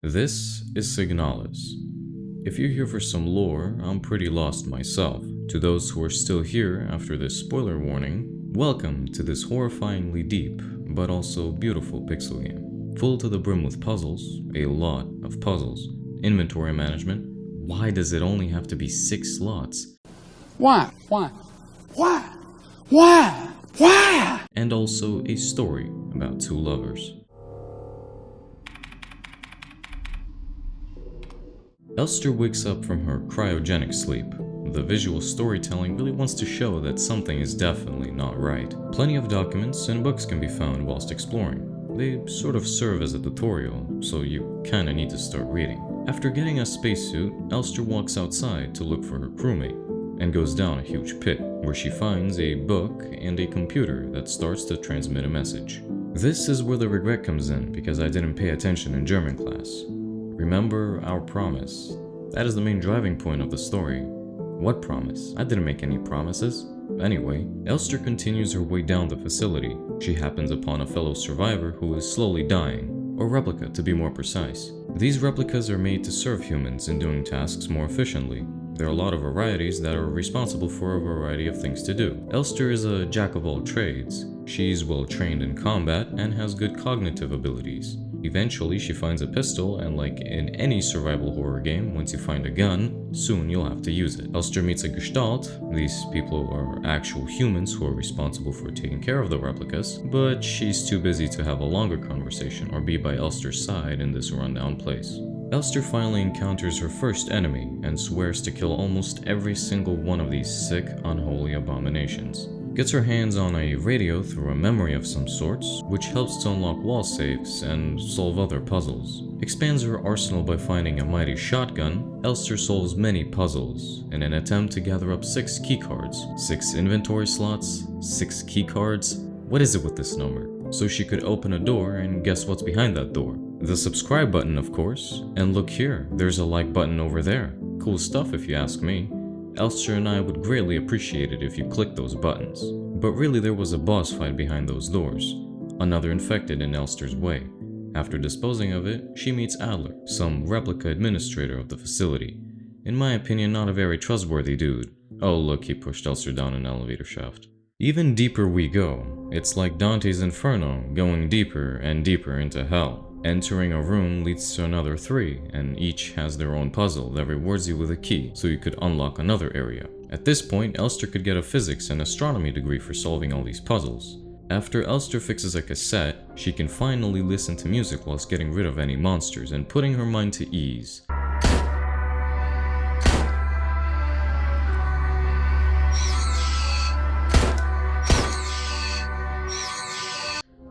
This is Signalis. If you're here for some lore, I'm pretty lost myself. To those who are still here after this spoiler warning, welcome to this horrifyingly deep, but also beautiful pixel game. Full to the brim with puzzles, a lot of puzzles. Inventory management, why does it only have to be 6 slots? Why? Why? And also a story about 2 lovers. Elster wakes up from her cryogenic sleep. The visual storytelling really wants to show that something is definitely not right. Plenty of documents and books can be found whilst exploring. They sort of serve as a tutorial, so you kinda need to start reading. After getting a spacesuit, Elster walks outside to look for her crewmate, and goes down a huge pit, where she finds a book and a computer that starts to transmit a message. This is where the regret comes in, because I didn't pay attention in German class. Remember our promise. That is the main driving point of the story. What promise? I didn't make any promises. Anyway, Elster continues her way down the facility. She happens upon a fellow survivor who is slowly dying, or replica to be more precise. These replicas are made to serve humans in doing tasks more efficiently. There are a lot of varieties that are responsible for a variety of things to do. Elster is a jack of all trades. She's well trained in combat and has good cognitive abilities. Eventually, she finds a pistol, and like in any survival horror game, once you find a gun, soon you'll have to use it. Elster meets a Gestalt. These people are actual humans who are responsible for taking care of the replicas, but she's too busy to have a longer conversation or be by Elster's side in this rundown place. Elster finally encounters her first enemy and swears to kill almost every single one of these sick, unholy abominations. Gets her hands on a radio through a memory of some sorts, which helps to unlock wall safes and solve other puzzles. Expands her arsenal by finding a mighty shotgun. Elster solves many puzzles in an attempt to gather up 6 keycards. 6 inventory slots, 6 keycards. What is it with this number? So she could open a door, and guess what's behind that door? The subscribe button, of course. And look here, there's a like button over there. Cool stuff if you ask me. Elster and I would greatly appreciate it if you clicked those buttons. But really there was a boss fight behind those doors. Another infected in Elster's way. After disposing of it, she meets Adler, some replica administrator of the facility. In my opinion, not a very trustworthy dude. Oh look, he pushed Elster down an elevator shaft. Even deeper we go. It's like Dante's Inferno, going deeper and deeper into hell. Entering a room leads to another 3, and each has their own puzzle that rewards you with a key, so you could unlock another area. At this point, Elster could get a physics and astronomy degree for solving all these puzzles. After Elster fixes a cassette, she can finally listen to music whilst getting rid of any monsters and putting her mind to ease.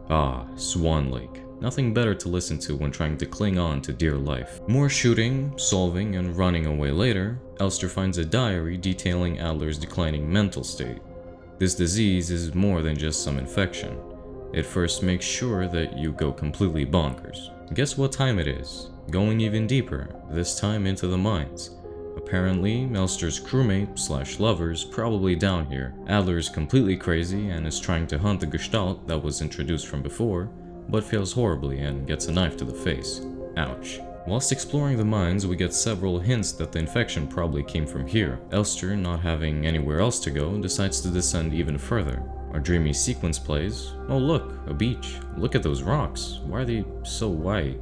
Ah, Swan Lake. Nothing better to listen to when trying to cling on to dear life. More shooting, solving, and running away later, Elster finds a diary detailing Adler's declining mental state. This disease is more than just some infection. It first makes sure that you go completely bonkers. Guess what time it is? Going even deeper, this time into the mines. Apparently, Elster's crewmate/lovers probably down here. Adler is completely crazy and is trying to hunt the Gestalt that was introduced from before, but fails horribly and gets a knife to the face. Ouch. Whilst exploring the mines, we get several hints that the infection probably came from here. Elster, not having anywhere else to go, decides to descend even further. A dreamy sequence plays. Oh look, a beach. Look at those rocks. Why are they so white?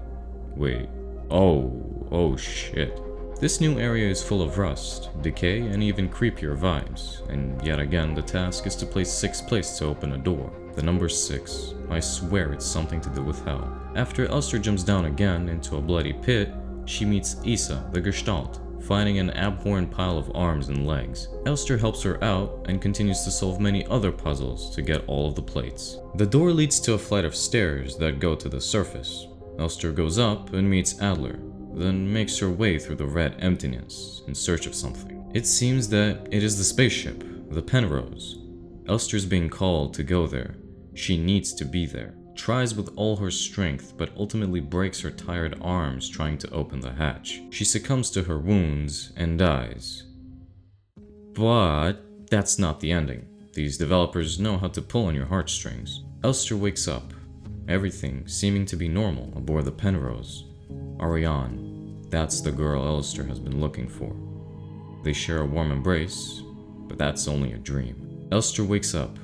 Wait. Oh shit. This new area is full of rust, decay, and even creepier vibes. And yet again, the task is to place 6 plates to open a door. The number 6. I swear it's something to do with hell. After Elster jumps down again into a bloody pit, she meets Isa, the Gestalt, finding an abhorrent pile of arms and legs. Elster helps her out and continues to solve many other puzzles to get all of the plates. The door leads to a flight of stairs that go to the surface. Elster goes up and meets Adler, then makes her way through the red emptiness in search of something. It seems that it is the spaceship, the Penrose. Elster's being called to go there. She needs to be there. Tries with all her strength, but ultimately breaks her tired arms trying to open the hatch. She succumbs to her wounds and dies. But that's not the ending. These developers know how to pull on your heartstrings. Elster wakes up, everything seeming to be normal aboard the Penrose. Ariane, that's the girl Elster has been looking for. They share a warm embrace, but that's only a dream. Elster wakes up,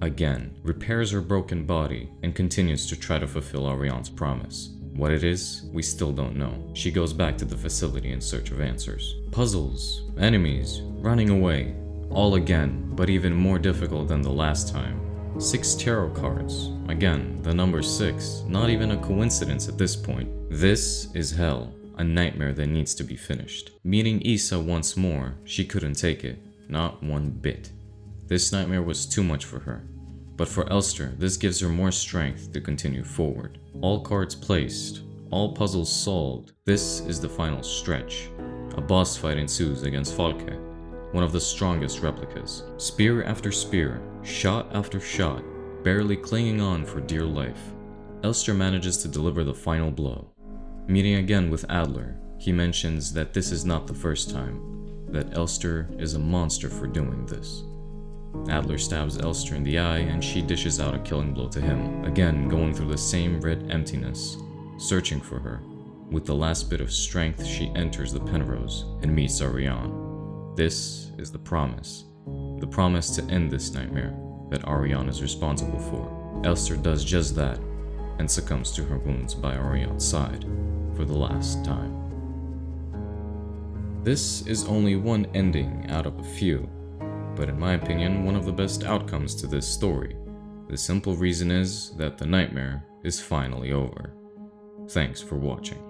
again, repairs her broken body, and continues to try to fulfill Ariane's promise. What it is, we still don't know. She goes back to the facility in search of answers. Puzzles, enemies, running away, all again, but even more difficult than the last time. 6 tarot cards. Again, the number 6, not even a coincidence at this point. This is hell, a nightmare that needs to be finished. Meeting Isa once more, she couldn't take it, not one bit. This nightmare was too much for her. But for Elster, this gives her more strength to continue forward. All cards placed, all puzzles solved, this is the final stretch. A boss fight ensues against Falke, one of the strongest replicas. Spear after spear, shot after shot, barely clinging on for dear life. Elster manages to deliver the final blow. Meeting again with Adler, he mentions that this is not the first time, that Elster is a monster for doing this. Adler stabs Elster in the eye and she dishes out a killing blow to him, again going through the same red emptiness, searching for her. With the last bit of strength, she enters the Penrose and meets Ariane. This is the promise to end this nightmare that Ariane is responsible for. Elster does just that and succumbs to her wounds by Ariane's side for the last time. This is only one ending out of a few, but in my opinion, one of the best outcomes to this story. The simple reason is that the nightmare is finally over. Thanks for watching.